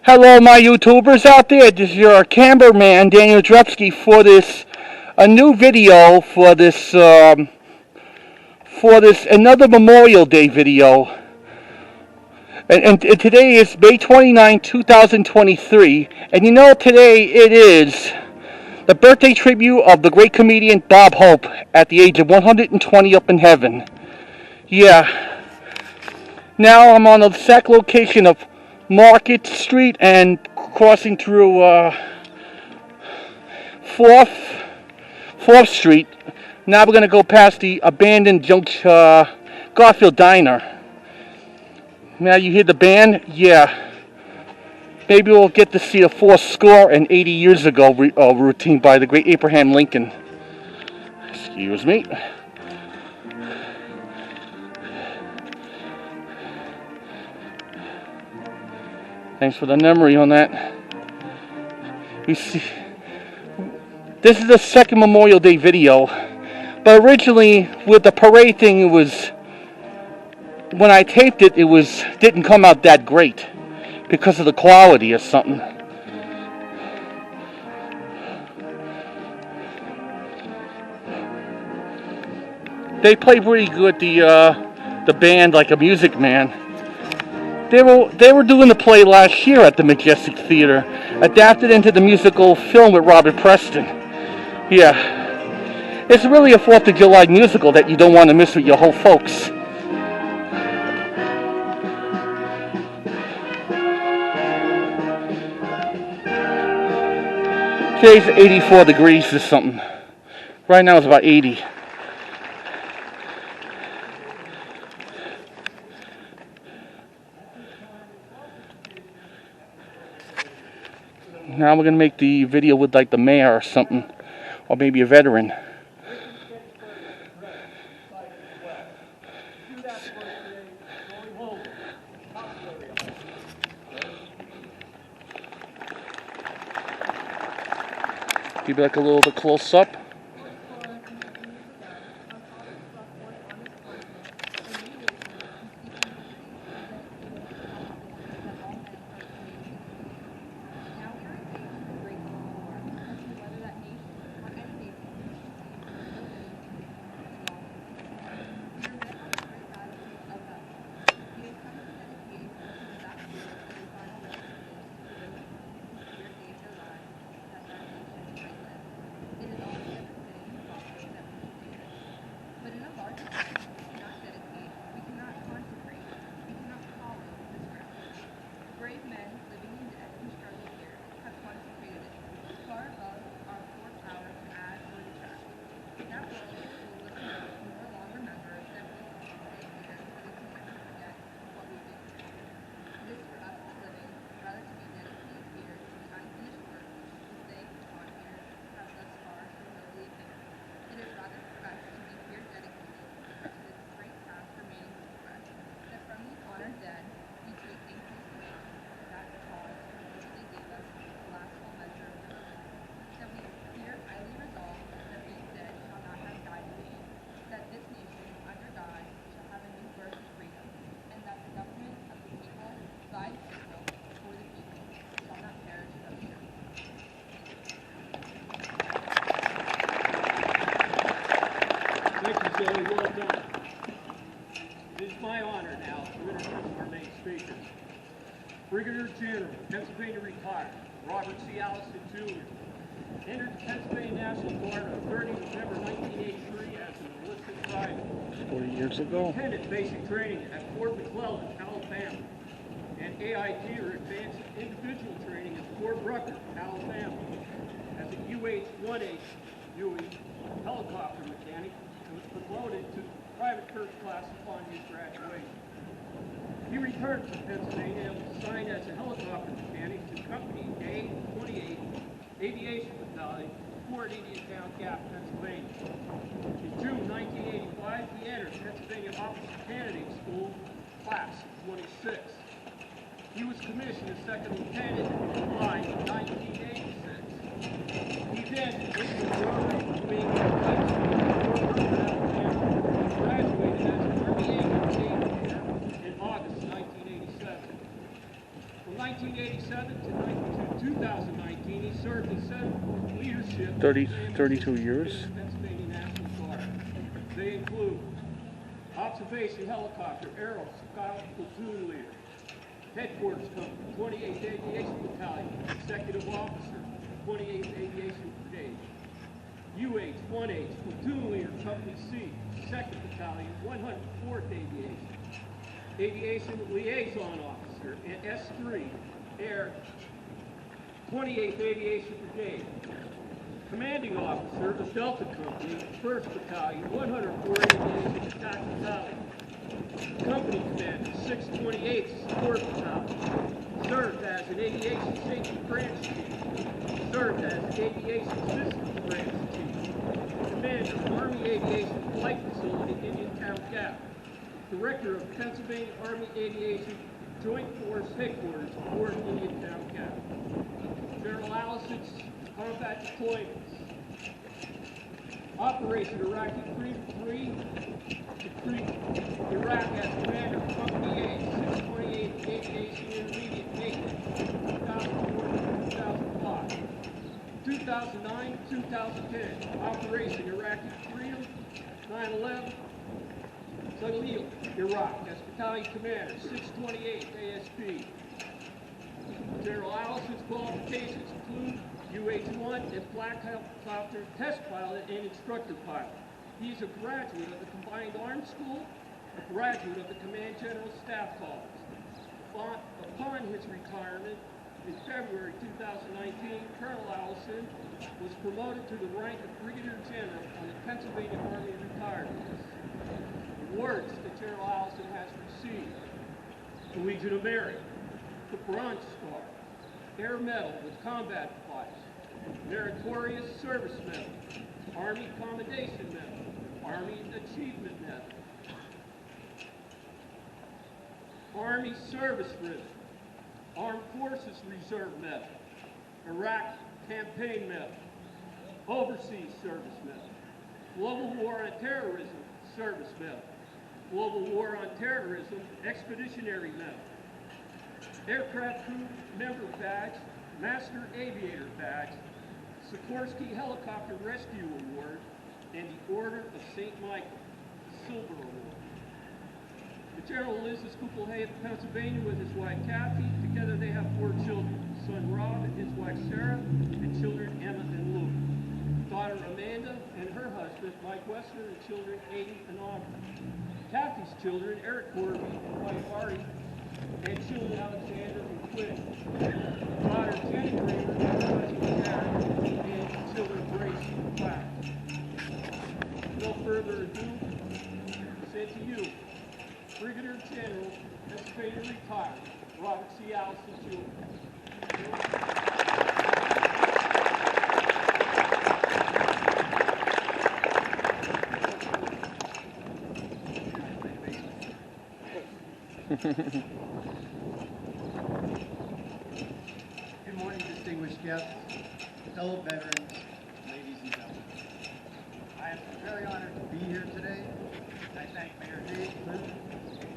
Hello, my YouTubers out there. This is your cameraman, Daniel Drepsky, for a new video for this another Memorial Day video. And today is May 29, 2023. And you know, today it is the birthday tribute of the great comedian Bob Hope at the age of 120 up in heaven. Yeah. Now I'm on the exact location of Market Street and crossing through 4th Street. Now we're going to go past the abandoned Garfield Diner. Now you hear the band? Yeah. Maybe we'll get to see a 80 years ago routine by the great Abraham Lincoln. Excuse me. Thanks for the memory on that. We see. This is the second Memorial Day video, but originally with the parade thing, it was when I taped it, didn't come out that great because of the quality or something. They play pretty good. The band, like a Music Man. They were doing the play last year at the Majestic Theater, adapted into the musical film with Robert Preston. Yeah, it's really a 4th of July musical that you don't want to miss with your whole folks. Today's 84 degrees or something. Right now it's about 80. Now we're going to make the video with like the mayor or something, or maybe a veteran. Give it like a little bit close up. Thank you, Joey. Well done. It is my honor now to introduce our main speaker. Brigadier General, Pennsylvania retired, Robert C. Allison, Jr. Entered the Pennsylvania National Guard on 30 November 1983 as an enlisted private. 40 years ago. Attended basic training at Fort McClellan, Alabama, and AIT, or Advanced Individual Training, at Fort Rucker, Alabama, as a UH-1H Huey helicopter mechanic, and was promoted to private first class upon his graduation. He returned to Pennsylvania and was assigned as a helicopter mechanic to Company A-28 Aviation Battalion, Fort Indiantown Gap, Pennsylvania. In June 1985, he entered Pennsylvania Officer Candidate School, Class 26. He was commissioned as second lieutenant in July 1986. He then issued the order of being graduated as an Army Aviation Engineer in August 1987. From 1987 to 2019, he served in Senate leadership 32 years. Pennsylvania National Guard. They include Observation Helicopter Aero Scout Platoon Leader, Headquarters Company, 28th Aviation Battalion, Executive Officer, 28th Aviation Brigade, UH-1H Platoon Leader, Company C, 2nd Battalion, 104th Aviation, Aviation Liaison Officer, and S3, Air, 28th Aviation Brigade, Commanding Officer of Delta Company, 1st Battalion, 104th Aviation Attack Battalion, Company Commander, 628th Support Battalion, served as an Aviation Safety Branch Chief, served as an Aviation Systems Branch Chief, Commander, Army Aviation Flight Facility, Indiantown Gap, Director of Pennsylvania Army Aviation Joint Force Headquarters, Fort Indiantown Gap. General Allison's combat deployments. Operation Iraqi Freedom 3 to Iraq as Commander of Company A, 628th Aviation Intermediate Maintenance, 2004-2005. 2009-2010, Operation Iraqi Freedom 9/11, Salil, Iraq, as Battalion Commander, 628th ASP. General Allison's qualifications include UH-1 and Black Helicopter Test Pilot and Instructor Pilot. He is a graduate of the Combined Arms School, a graduate of the Command General Staff College. Upon his retirement in February 2019, Colonel Allison was promoted to the rank of Brigadier General on the Pennsylvania Army Retirement List. Awards that General Allison has received: the Legion of Merit, the Bronze Star, Air Medal with Combat Device, Meritorious Service Medal, Army Commendation Medal, Army Achievement Medal, Army Service Ribbon, Armed Forces Reserve Medal, Iraq Campaign Medal, Overseas Service Medal, Global War on Terrorism Service Medal, Global War on Terrorism Expeditionary Medal, Aircraft Crew Member Badge, Master Aviator Badge, Sikorsky Helicopter Rescue Award, and the Order of St. Michael, Silver Award. The General lives in Schuylkill, Pennsylvania with his wife Kathy. Together they have 4 children, son Rob and his wife Sarah, and children Emma and Luke. Daughter Amanda and her husband Mike Wessner, and children Aiden and Aubrey. Kathy's children, Eric Corby and wife Artie, and children Alexander and Quinn. Daughter Jenny Kramer and her husband Darren, and children Grace and Platt. No further ado, say to you, Brigadier General, Pennsylvania retired, Robert C. Allison, Jr. Good morning, distinguished guests, fellow veterans, ladies and gentlemen. I am very honored to be here today, and I thank Mayor Dave Clinton,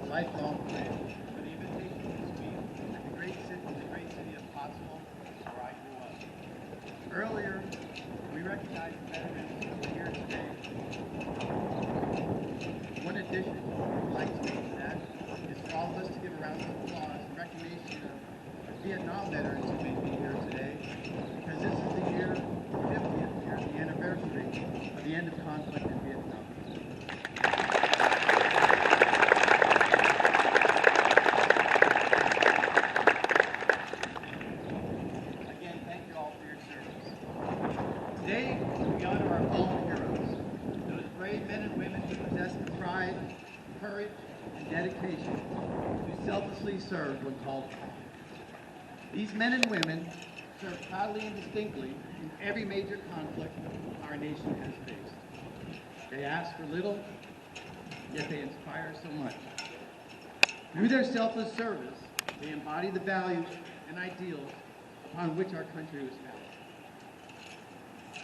a lifelong friend, for the invitation to speak at the great city of Pottsville, where I grew up. Earlier, we recognized the veterans who are here today. One addition I'd like to make to that is for all of us to give a round of applause in recognition of Vietnam veterans who may be here today, because this is the year, the 50th year, the anniversary of the end of conflict in Vietnam. Again, thank you all for your service. Today, we honor our fallen heroes, those brave men and women who possess the pride, courage, and dedication who selflessly served when called upon. These men and women serve proudly and distinctly in every major conflict our nation has faced. They ask for little, yet they inspire so much. Through their selfless service, they embody the values and ideals upon which our country was founded.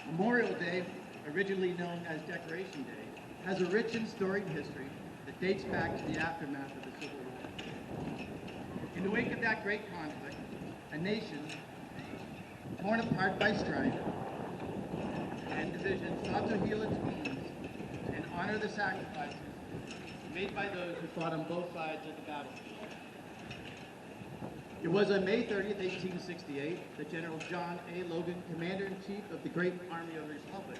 Memorial Day, originally known as Decoration Day, has a rich and storied history that dates back to the aftermath of the Civil War. In In the wake of that great conflict, a nation torn apart by strife and division sought to heal its wounds and honor the sacrifices made by those who fought on both sides of the battlefield. It was on May 30th, 1868, that General John A. Logan, Commander-in-Chief of the Great Army of the Republic,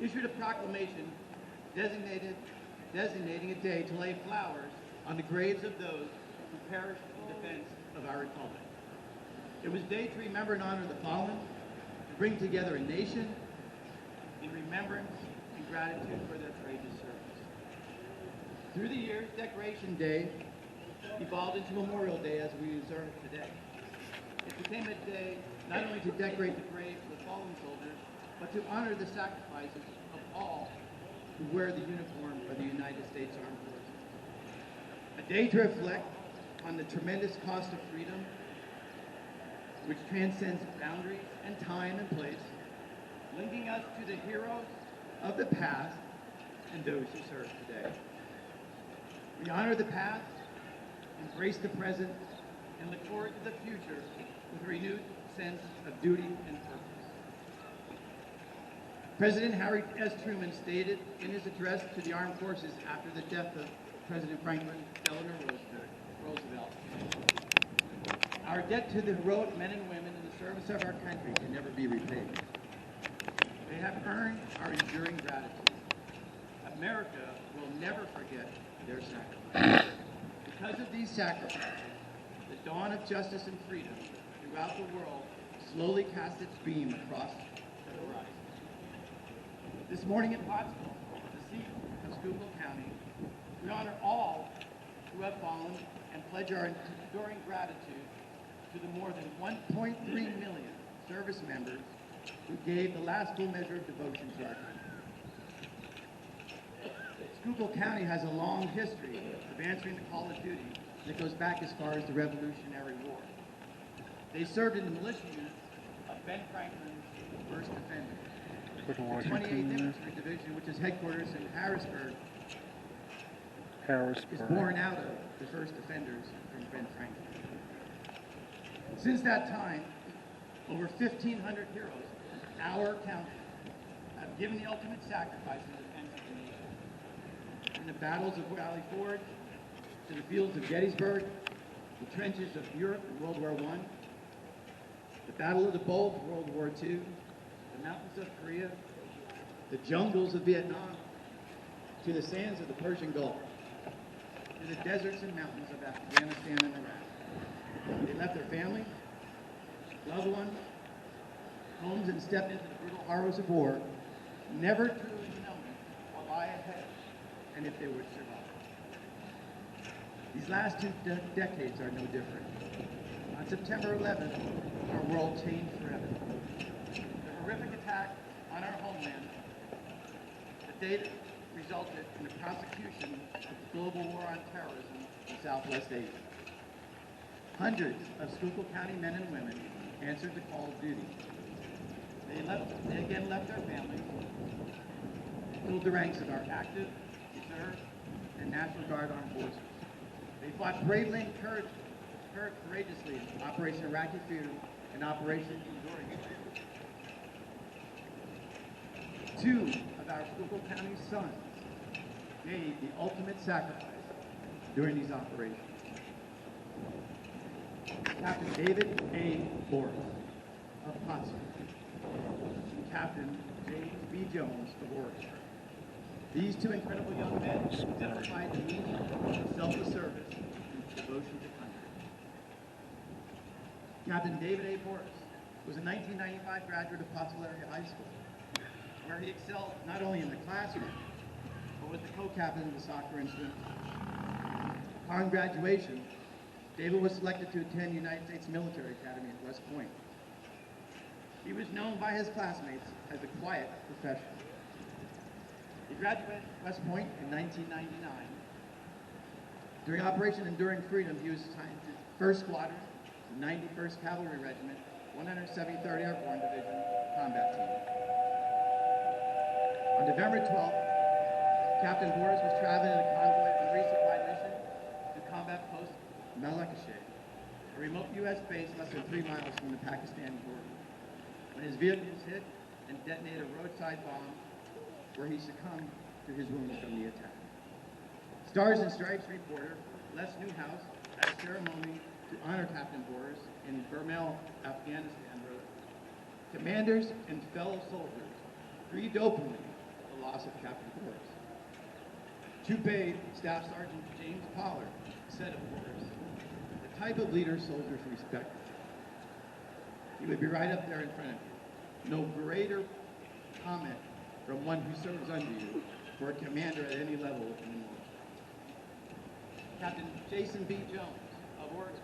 issued a proclamation designating a day to lay flowers on the graves of those who perished in defense of our republic. It was a day to remember and honor the fallen, to bring together a nation in remembrance and gratitude for their courageous service. Through the years, Decoration Day evolved into Memorial Day as we observe it today. It became a day not only to decorate the graves of the fallen soldiers, but to honor the sacrifices of all who wear the uniform of the United States Armed Forces. A day to reflect on the tremendous cost of freedom, which transcends boundaries and time and place, linking us to the heroes of the past and those who serve today. We honor the past, embrace the present, and look forward to the future with a renewed sense of duty and purpose. President Harry S. Truman stated in his address to the armed forces after the death of President Franklin Delano Roosevelt, "Our debt to the heroic men and women in the service of our country can never be repaid. They have earned our enduring gratitude. America will never forget their sacrifice." Because of these sacrifices, the dawn of justice and freedom throughout the world slowly cast its beam across the horizon. This morning in Pottsville, the seat of Schuylkill County, we honor all who have fallen and pledge our enduring gratitude to the more than 1.3 million service members who gave the last full measure of devotion to our country. Schuylkill County has a long history of answering the call of duty that goes back as far as the Revolutionary War. They served in the militia units of Ben Franklin's 1st Defenders, the 28th Infantry Division, which is headquarters in Harrisburg, is born out of the 1st Defenders from Ben Franklin. Since that time, over 1,500 heroes, our county, have given the ultimate sacrifice in defense of the nation. From the battles of Valley Forge, to the fields of Gettysburg, the trenches of Europe in World War I, the Battle of the Bulge, World War II, the mountains of Korea, the jungles of Vietnam, to the sands of the Persian Gulf, to the deserts and mountains of Afghanistan and Iraq. They left their families, loved ones, homes, and stepped into the brutal horrors of war, never truly knowing what lay ahead and if they would survive. These last two decades are no different. On September 11th, our world changed forever. The horrific attack on our homeland, the day that resulted in the prosecution of the global war on terrorism in Southwest Asia. Hundreds of Schuylkill County men and women answered the call of duty. They again left their families, filled the ranks of our active, reserve, and National Guard armed forces. They fought bravely and courageously in Operation Iraqi Freedom and Operation Enduring Freedom. Two of our Schuylkill County sons made the ultimate sacrifice during these operations. Captain David A. Boris of Pottsville and Captain James B. Jones of Oregon. These two incredible young men exemplified the meaning of selfless service and devotion to country. Captain David A. Boris was a 1995 graduate of Pottsville Area High School, where he excelled not only in the classroom, but was the co-captain of the soccer and swim team. Upon graduation, David was selected to attend United States Military Academy at West Point. He was known by his classmates as a quiet professional. He graduated West Point in 1999. During Operation Enduring Freedom, he was assigned to 1st Squadron, the 91st Cavalry Regiment, 173rd Airborne Division Combat Team. On November 12th, Captain Boris was traveling in a convoy on a resupply mission to combat post Malakashe. a remote U.S. base less than 3 miles from the Pakistani border, when his vehicle was hit and detonated a roadside bomb where he succumbed to his wounds from the attack. Stars and Stripes reporter Les Newhouse at a ceremony to honor Captain Boris in Burmel, Afghanistan, wrote, "Commanders and fellow soldiers grieved openly the loss of Captain Boris. Two-paid Staff Sergeant James Pollard said of Boris, the type of leader soldiers respect. He would be right up there in front of you. No greater comment from one who serves under you for a commander at any level in the military." Captain Jason B. Jones of Oregon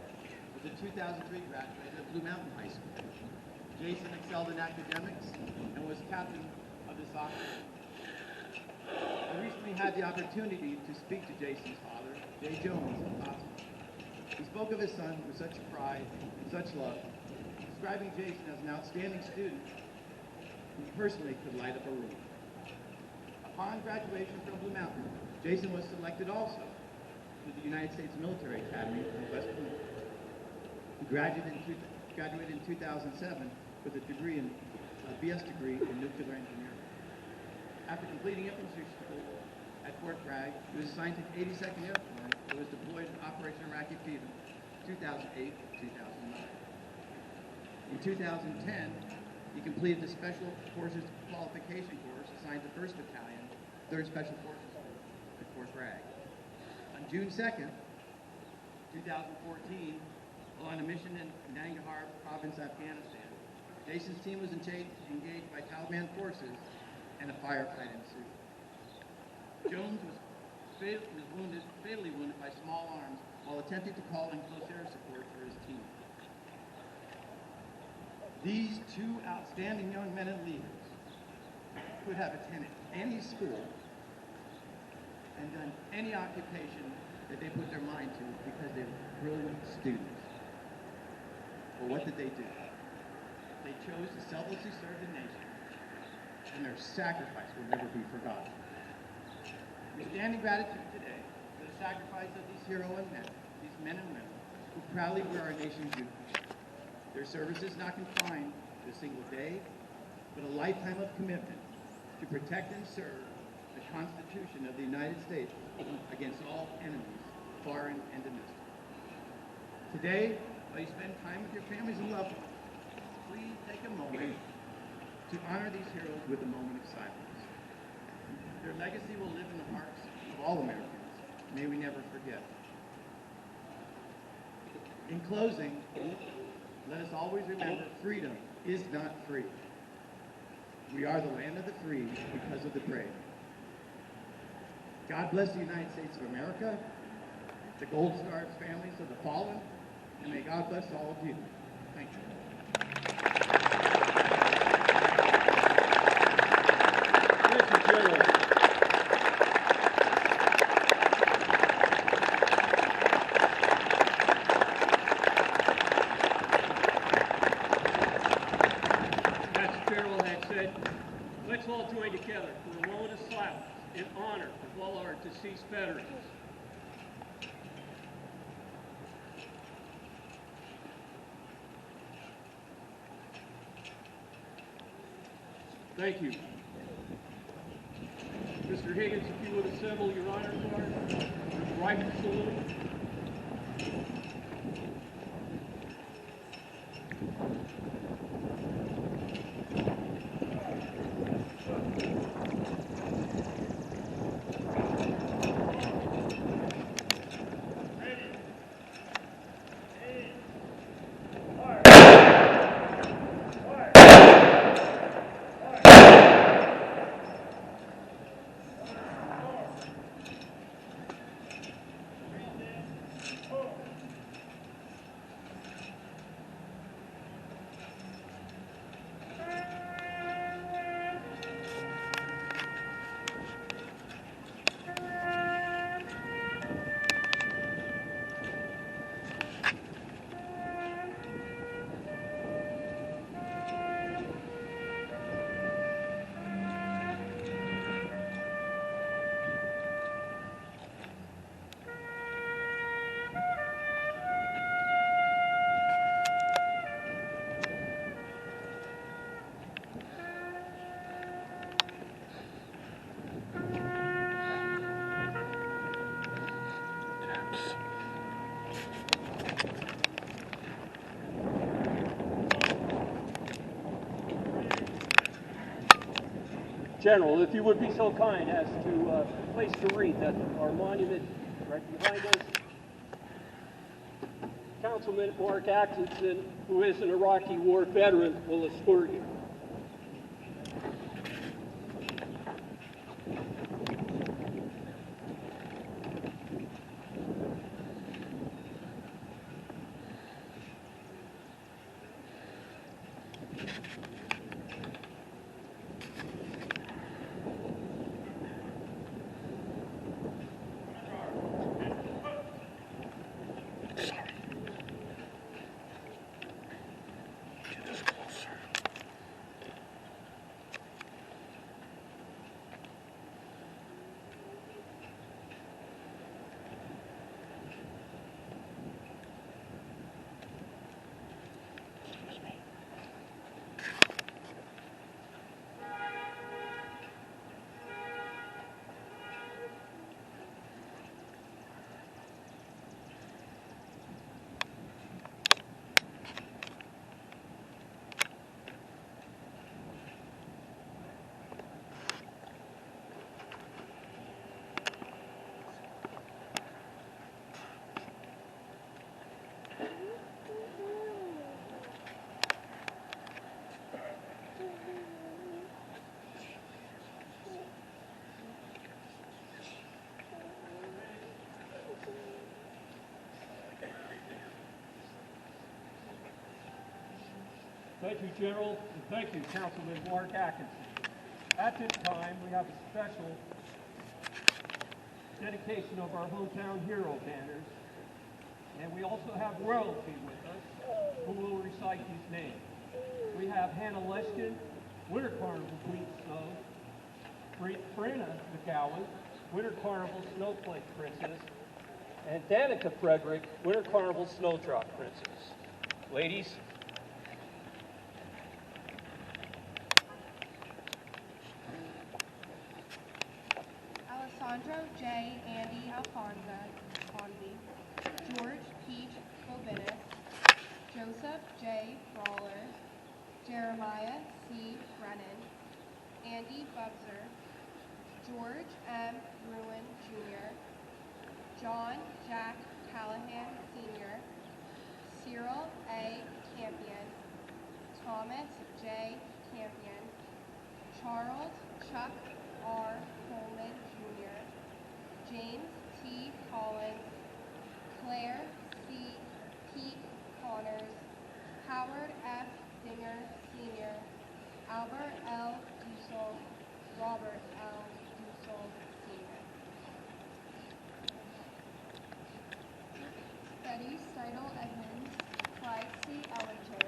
was a 2003 graduate of Blue Mountain High School. Jason excelled in academics and was captain of the soccer team. I recently had the opportunity to speak to Jason's father, Jay Jones, of Pottsville. He spoke of his son with such pride and such love, describing Jason as an outstanding student who personally could light up a room. Upon graduation from Blue Mountain, Jason was selected also to the United States Military Academy in West Point. He graduated in 2007 with a degree in BS degree in nuclear engineering. After completing infantry school at Fort Bragg, he was assigned to 82nd Airborne and was deployed in Operation Iraqi Freedom 2008-2009. In 2010, he completed the Special Forces Qualification Course assigned to 1st Battalion, 3rd Special Forces at Fort Bragg. On June 2nd, 2014, while on a mission in Nangarhar Province, Afghanistan, Jason's team was engaged by Taliban forces and a firefight ensued. Jones was fatally wounded by small arms while attempting to call in close air support for his team. These two outstanding young men and leaders could have attended any school and done any occupation that they put their mind to because they were brilliant students. But what did they do? They chose to selflessly serve the nation, and their sacrifice will never be forgotten. We stand in gratitude today for the sacrifice of these hero and men, these men and women, who proudly wear our nation's uniform. Their service is not confined to a single day, but a lifetime of commitment to protect and serve the Constitution of the United States against all enemies, foreign and domestic. Today, while you spend time with your families and loved ones, please take a moment to honor these heroes with a moment of silence. Their legacy will live in the hearts of all Americans. May we never forget. In closing, let us always remember freedom is not free. We are the land of the free because of the brave. God bless the United States of America, the Gold Star families of the fallen, and may God bless all of you. Thank you. Thank you, General. As General had said, let's all join together for a moment of silence in honor of all our deceased veterans. Thank you. Mr. Higgins, if you would assemble your honor guard, rifle salute. General, if you would be so kind as to place the wreath at our monument right behind us. Councilman Mark Atkinson, who is an Iraqi war veteran, will escort you. Thank you, General, and thank you, Councilman Mark Atkinson. At this time, we have a special dedication of our hometown hero banners, and we also have royalty with us, who will recite these names. We have Hannah Leshkin, Winter Carnival Queen Snow, Brenna McGowan, Winter Carnival Snowflake Princess, and Danica Frederick, Winter Carnival Snowdrop Princess. Ladies, Alessandro J. Andy Alfonso Fonzi, George Pete Bobinis, Joseph J. Brawler, Jeremiah C. Brennan, Andy Bubser, George M. Bruin Jr., John Jack Callahan Sr., Cyril A. Campion, Thomas J. Campion, Charles Chuck R. Coleman Jr., James T. Collins, Claire C. Pete Connors, Howard F. Dinger Sr., Albert L. Dussel, Robert L. Dussel Sr. Betty Steidel Edmonds, Clyde C. Ellinger,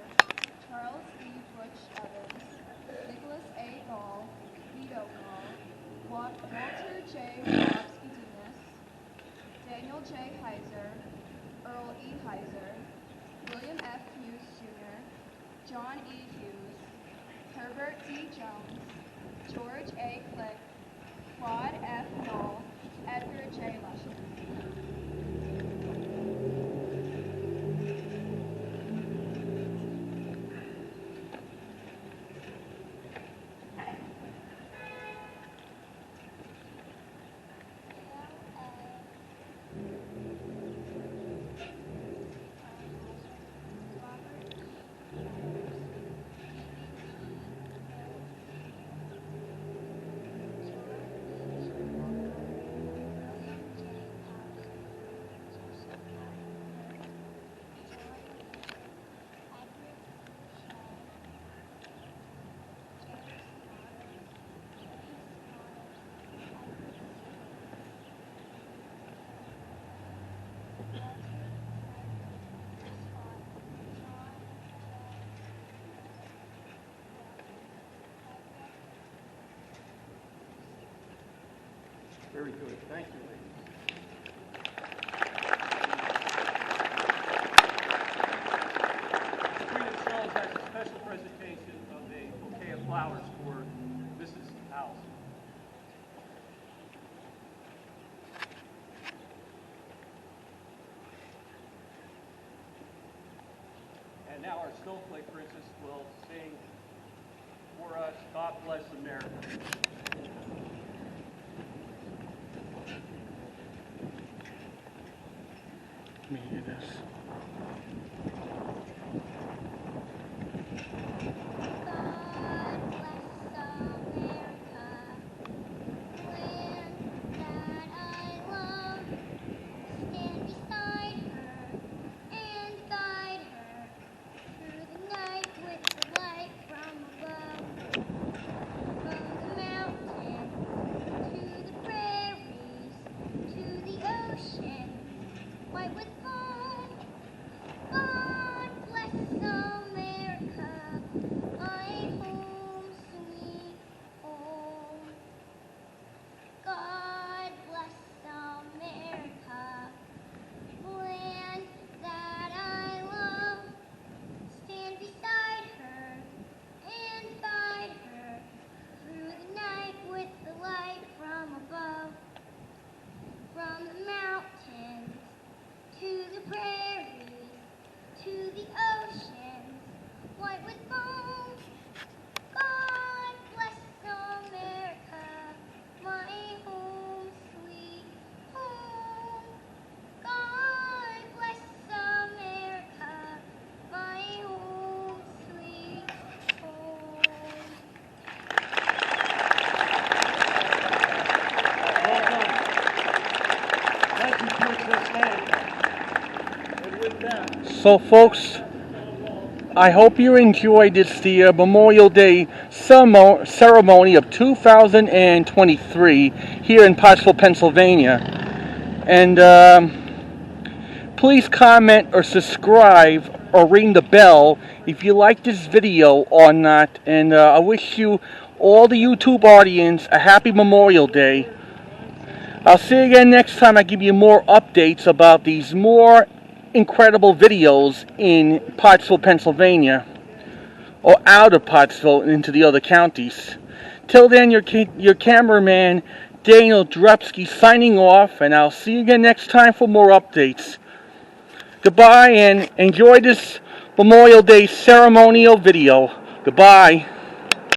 Charles E. Butch Evans, Nicholas A. Gall, Vito Gall, Walter J. Robskidinas, Daniel J. Heiser, Earl E. Heiser, William F. Hughes Jr., John E. Hughes, Herbert D. Jones, George A. Click, Claude F. Knoll, Edgar J. Lusher. very good. Thank you, ladies. Queen of Shells has a special presentation of a bouquet of flowers for Mrs. House. And now our Snowflake Princess will sing for us. God bless America. Let me do this. So folks, I hope you enjoyed this, the Memorial Day ceremony of 2023 here in Pottsville, Pennsylvania. And please comment or subscribe or ring the bell if you like this video or not. And I wish you, all the YouTube audience, a happy Memorial Day. I'll see you again next time I give you more updates about these more incredible videos in Pottsville, Pennsylvania, or out of Pottsville into the other counties. Till then, your cameraman Daniel Drupsky signing off, and I'll see you again next time for more updates. Goodbye, and enjoy this Memorial Day ceremonial video. Goodbye.